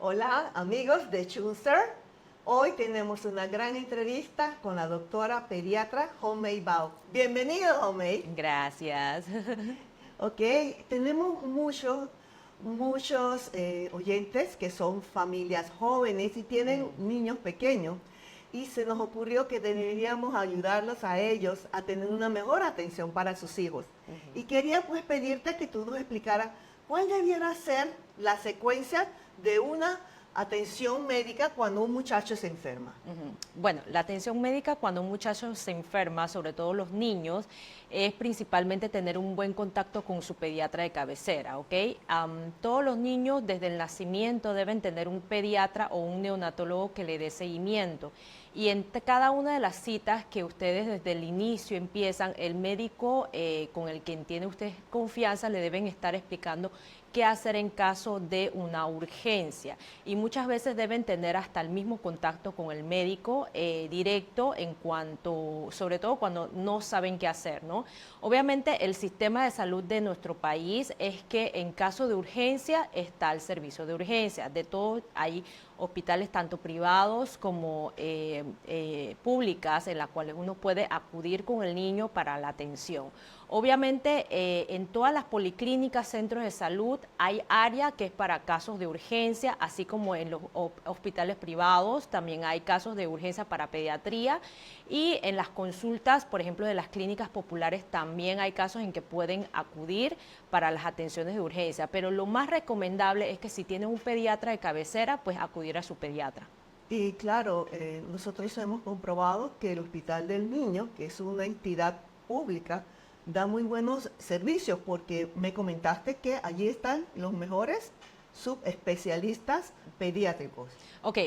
Hola amigos de Chunster. Hoy tenemos una gran entrevista con la doctora pediatra Homei Bao. Bienvenido, Homei. Gracias. Ok, tenemos muchos oyentes que son familias jóvenes y tienen niños pequeños. Y se nos ocurrió que deberíamos ayudarlos a ellos a tener una mejor atención para sus hijos. Y quería pues pedirte que tú nos explicaras cuál debiera ser la secuencia de una atención médica cuando un muchacho se enferma. Bueno, la atención médica cuando un muchacho se enferma, sobre todo los niños, es principalmente tener un buen contacto con su pediatra de cabecera, ¿ok? Todos los niños desde el nacimiento deben tener un pediatra o un neonatólogo que le dé seguimiento. Y en cada una de las citas que ustedes desde el inicio empiezan, el médico con el que tiene usted confianza le deben estar explicando qué hacer en caso de una urgencia. Y muchas veces deben tener hasta el mismo contacto con el médico directo en cuanto, sobre todo cuando no saben qué hacer, ¿no? Obviamente el sistema de salud de nuestro país es que en caso de urgencia está el servicio de urgencia. De todo hay hospitales tanto privados como públicas en las cuales uno puede acudir con el niño para la atención. Obviamente en todas las policlínicas, centros de salud, hay área que es para casos de urgencia, así como en los hospitales privados también hay casos de urgencia para pediatría, y en las consultas, por ejemplo, de las clínicas populares también hay casos en que pueden acudir para las atenciones de urgencia, pero lo más recomendable es que si tienen un pediatra de cabecera, pues acudir a su pediatra. Y claro, nosotros hemos comprobado que el Hospital del Niño, que es una entidad pública, da muy buenos servicios porque me comentaste que allí están los mejores subespecialistas pediátricos. Ok,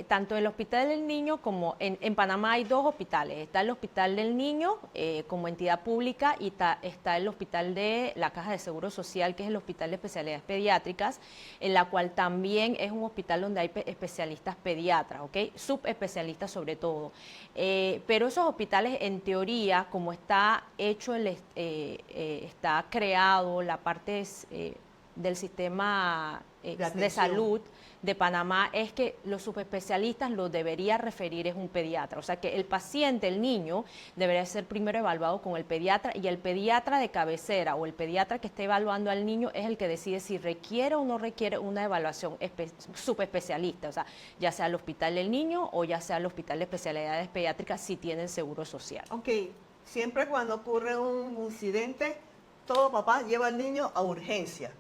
tanto el Hospital del Niño como en Panamá hay dos hospitales. Está el Hospital del Niño como entidad pública y está el Hospital de la Caja de Seguro Social, que es el Hospital de Especialidades Pediátricas, en la cual también es un hospital donde hay especialistas pediatras, ¿ok? Subespecialistas sobre todo. Pero esos hospitales, en teoría, como está hecho, está creado la parte del sistema de salud de Panamá, es que los subespecialistas lo debería referir es un pediatra. O sea que el paciente, el niño, debería ser primero evaluado con el pediatra, y el pediatra de cabecera o el pediatra que esté evaluando al niño es el que decide si requiere o no requiere una evaluación subespecialista. O sea, ya sea el Hospital del Niño o ya sea el Hospital de Especialidades Pediátricas si tienen seguro social. Ok, siempre cuando ocurre un incidente, todo papá lleva al niño a urgencia.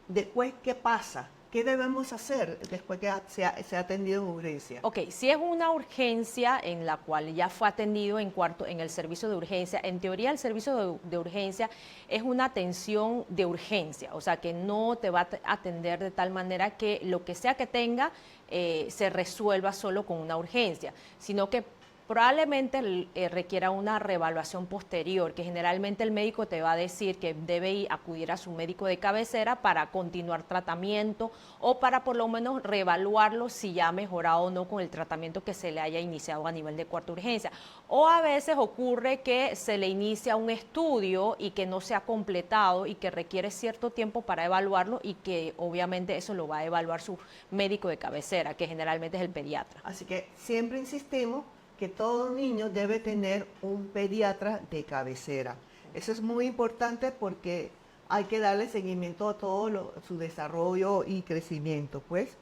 Después, ¿qué pasa? ¿Qué debemos hacer después que se ha atendido en urgencia? Ok, si es una urgencia en la cual ya fue atendido en el servicio de urgencia, en teoría el servicio de urgencia es una atención de urgencia, o sea que no te va a atender de tal manera que lo que sea que tenga se resuelva solo con una urgencia, sino que probablemente requiera una reevaluación posterior, que generalmente el médico te va a decir que debe acudir a su médico de cabecera para continuar tratamiento o para por lo menos reevaluarlo si ya ha mejorado o no con el tratamiento que se le haya iniciado a nivel de cuarta urgencia. O a veces ocurre que se le inicia un estudio y que no se ha completado y que requiere cierto tiempo para evaluarlo, y que obviamente eso lo va a evaluar su médico de cabecera, que generalmente es el pediatra. Así que siempre insistimos que todo niño debe tener un pediatra de cabecera. Eso es muy importante porque hay que darle seguimiento a todo su desarrollo y crecimiento, pues.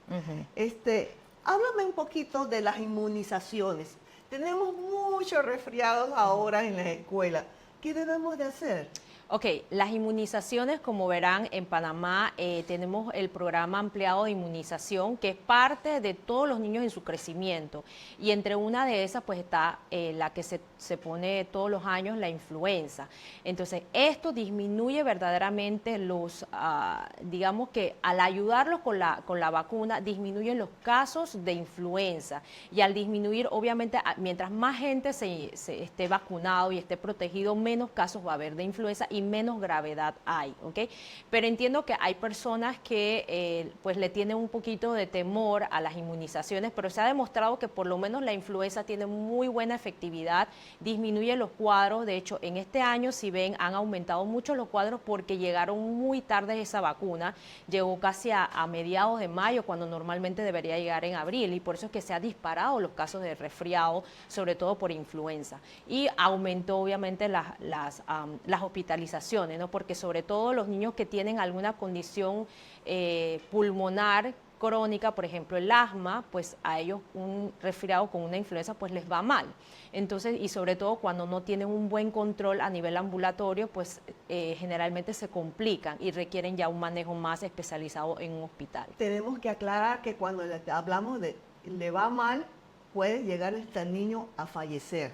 Háblame un poquito de las inmunizaciones. Tenemos muchos resfriados ahora en la escuela. ¿Qué debemos de hacer? Ok, las inmunizaciones, como verán, en Panamá tenemos el programa ampliado de inmunización, que es parte de todos los niños en su crecimiento. Y entre una de esas, pues está la que se pone todos los años, la influenza. Entonces, esto disminuye verdaderamente digamos que al ayudarlos con la vacuna, disminuyen los casos de influenza. Y al disminuir, obviamente, mientras más gente se esté vacunado y esté protegido, menos casos va a haber de influenza y menos gravedad hay, ¿ok? Pero entiendo que hay personas que pues le tienen un poquito de temor a las inmunizaciones, pero se ha demostrado que por lo menos la influenza tiene muy buena efectividad, disminuye los cuadros. De hecho, en este año, si ven, han aumentado mucho los cuadros porque llegaron muy tarde esa vacuna, llegó casi a mediados de mayo, cuando normalmente debería llegar en abril, y por eso es que se ha disparado los casos de resfriado, sobre todo por influenza, y aumentó obviamente las hospitalizaciones, ¿no? Porque sobre todo los niños que tienen alguna condición pulmonar crónica, por ejemplo el asma, pues a ellos un resfriado con una influenza pues les va mal. Entonces, y sobre todo cuando no tienen un buen control a nivel ambulatorio, pues generalmente se complican y requieren ya un manejo más especializado en un hospital. Tenemos que aclarar que cuando hablamos de le va mal, puede llegar este niño a fallecer.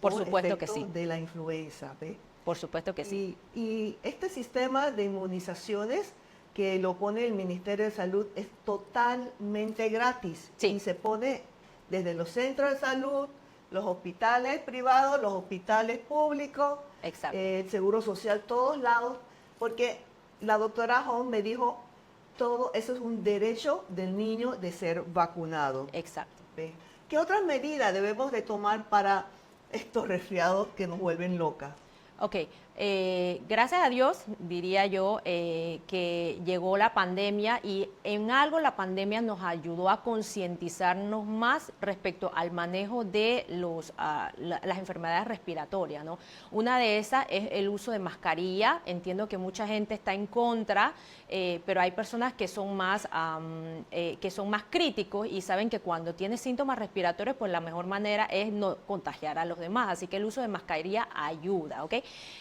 Por supuesto que sí. De la influenza, ¿ve? Por supuesto que sí. Y este sistema de inmunizaciones que lo pone el Ministerio de Salud es totalmente gratis. Sí. Y se pone desde los centros de salud, los hospitales privados, los hospitales públicos, el Seguro Social, todos lados, porque la doctora Hong me dijo, todo eso es un derecho del niño de ser vacunado. Exacto. ¿Ve? ¿Qué otras medidas debemos de tomar para estos resfriados que nos vuelven locas? Ok, gracias a Dios, diría yo, que llegó la pandemia y en algo la pandemia nos ayudó a concientizarnos más respecto al manejo de las enfermedades respiratorias, ¿no? Una de esas es el uso de mascarilla. Entiendo que mucha gente está en contra, pero hay personas que son más críticos y saben que cuando tienes síntomas respiratorios, pues la mejor manera es no contagiar a los demás. Así que el uso de mascarilla ayuda, ¿ok?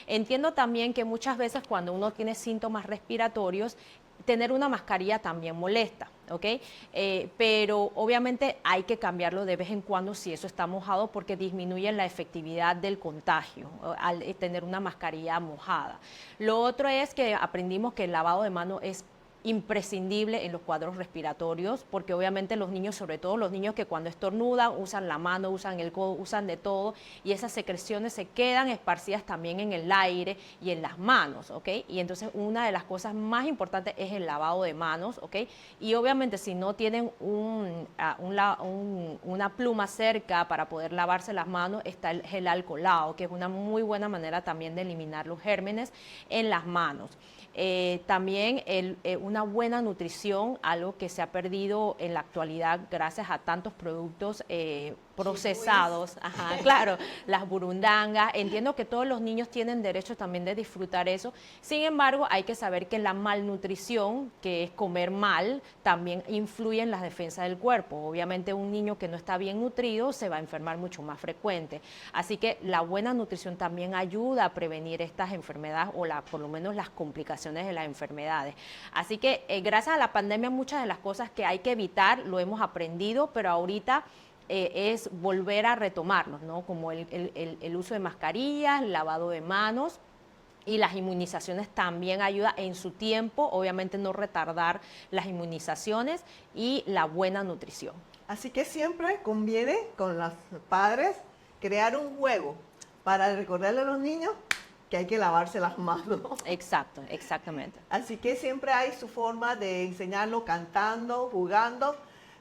Entiendo también que muchas veces cuando uno tiene síntomas respiratorios, tener una mascarilla también molesta, ¿ok? Pero obviamente hay que cambiarlo de vez en cuando si eso está mojado, porque disminuye la efectividad del contagio al tener una mascarilla mojada. Lo otro es que aprendimos que el lavado de manos es imprescindible en los cuadros respiratorios, porque obviamente los niños, sobre todo los niños que cuando estornudan usan la mano, usan el codo, usan de todo, y esas secreciones se quedan esparcidas también en el aire y en las manos, ¿ok? Y entonces una de las cosas más importantes es el lavado de manos, ¿ok? Y obviamente si no tienen una pluma cerca para poder lavarse las manos, está el gel alcoholado, que es una muy buena manera también de eliminar los gérmenes en las manos. También una buena nutrición, algo que se ha perdido en la actualidad gracias a tantos productos procesados, ajá, claro, las burundangas. Entiendo que todos los niños tienen derecho también de disfrutar eso. Sin embargo, hay que saber que la malnutrición, que es comer mal, también influye en las defensas del cuerpo. Obviamente un niño que no está bien nutrido se va a enfermar mucho más frecuente. Así que la buena nutrición también ayuda a prevenir estas enfermedades o por lo menos las complicaciones de las enfermedades. Así que gracias a la pandemia muchas de las cosas que hay que evitar lo hemos aprendido, pero ahorita es volver a retomarnos, ¿no? Como el uso de mascarillas, el lavado de manos, y las inmunizaciones también ayuda en su tiempo, obviamente no retardar las inmunizaciones, y la buena nutrición. Así que siempre conviene con los padres crear un juego para recordarle a los niños que hay que lavarse las manos. Exacto, exactamente. Así que siempre hay su forma de enseñarlo cantando, jugando,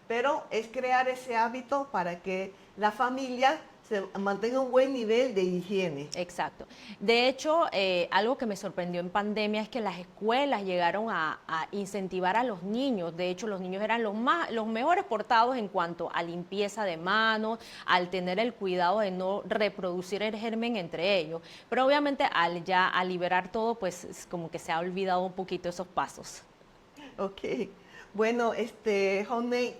pero es crear ese hábito para que la familia se mantenga un buen nivel de higiene. Exacto. De hecho, algo que me sorprendió en pandemia es que las escuelas llegaron a incentivar a los niños. De hecho, los niños eran los mejores portados en cuanto a limpieza de manos, al tener el cuidado de no reproducir el germen entre ellos. Pero obviamente al liberar todo, pues es como que se ha olvidado un poquito esos pasos. Ok. Bueno, Honey,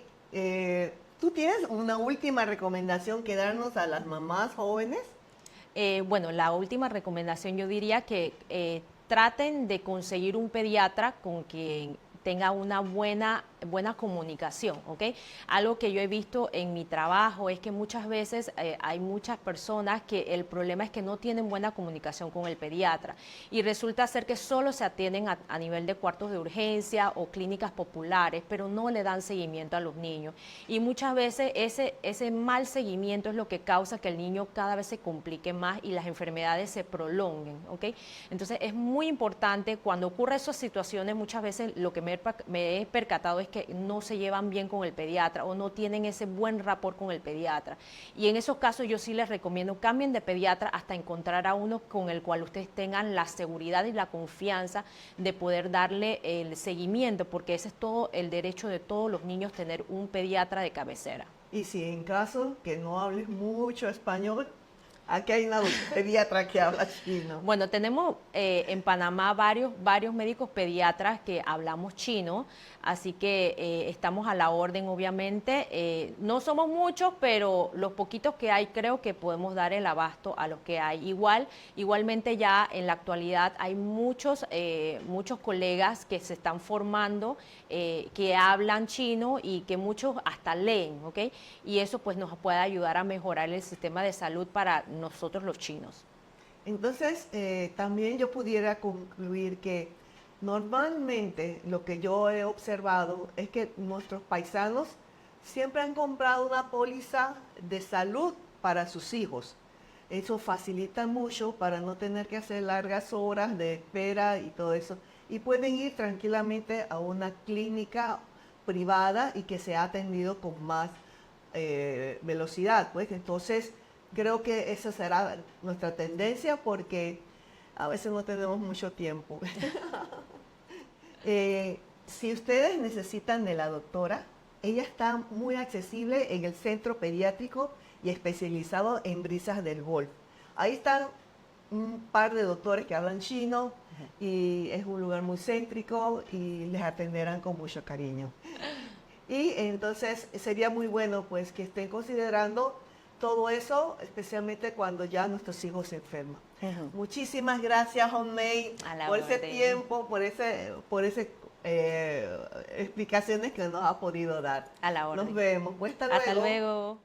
¿tú tienes una última recomendación que darnos a las mamás jóvenes? Bueno, la última recomendación yo diría que traten de conseguir un pediatra con quien tenga una buena comunicación, ¿ok? Algo que yo he visto en mi trabajo es que muchas veces hay muchas personas que el problema es que no tienen buena comunicación con el pediatra y resulta ser que solo se atienden a nivel de cuartos de urgencia o clínicas populares, pero no le dan seguimiento a los niños. Y muchas veces ese mal seguimiento es lo que causa que el niño cada vez se complique más y las enfermedades se prolonguen, ¿ok? Entonces es muy importante cuando ocurren esas situaciones, muchas veces lo que me he percatado es que no se llevan bien con el pediatra o no tienen ese buen rapport con el pediatra. Y en esos casos yo sí les recomiendo cambien de pediatra hasta encontrar a uno con el cual ustedes tengan la seguridad y la confianza de poder darle el seguimiento, porque ese es todo el derecho de todos los niños, tener un pediatra de cabecera. Y si en caso que no hables mucho español, aquí hay una pediatra que habla chino. Bueno, tenemos en Panamá varios médicos pediatras que hablamos chino, así que estamos a la orden, obviamente. No somos muchos, pero los poquitos que hay creo que podemos dar el abasto a los que hay. Igualmente ya en la actualidad hay muchos colegas que se están formando, que hablan chino y que muchos hasta leen, ¿ok? Y eso pues nos puede ayudar a mejorar el sistema de salud para nosotros los chinos. Entonces, también yo pudiera concluir que normalmente lo que yo he observado es que nuestros paisanos siempre han comprado una póliza de salud para sus hijos. Eso facilita mucho para no tener que hacer largas horas de espera y todo eso. Y pueden ir tranquilamente a una clínica privada y que sea atendido con más velocidad. Pues entonces creo que esa será nuestra tendencia porque a veces no tenemos mucho tiempo. Si ustedes necesitan de la doctora, ella está muy accesible en el centro pediátrico y especializado en brisas del golf. Ahí están un par de doctores que hablan chino y es un lugar muy céntrico y les atenderán con mucho cariño. Y entonces sería muy bueno pues que estén considerando todo eso, especialmente cuando ya nuestros hijos se enferman. Muchísimas gracias, Homemade, por ese tiempo, por ese explicaciones que nos ha podido dar. A la orden. Nos vemos. Pues, hasta luego.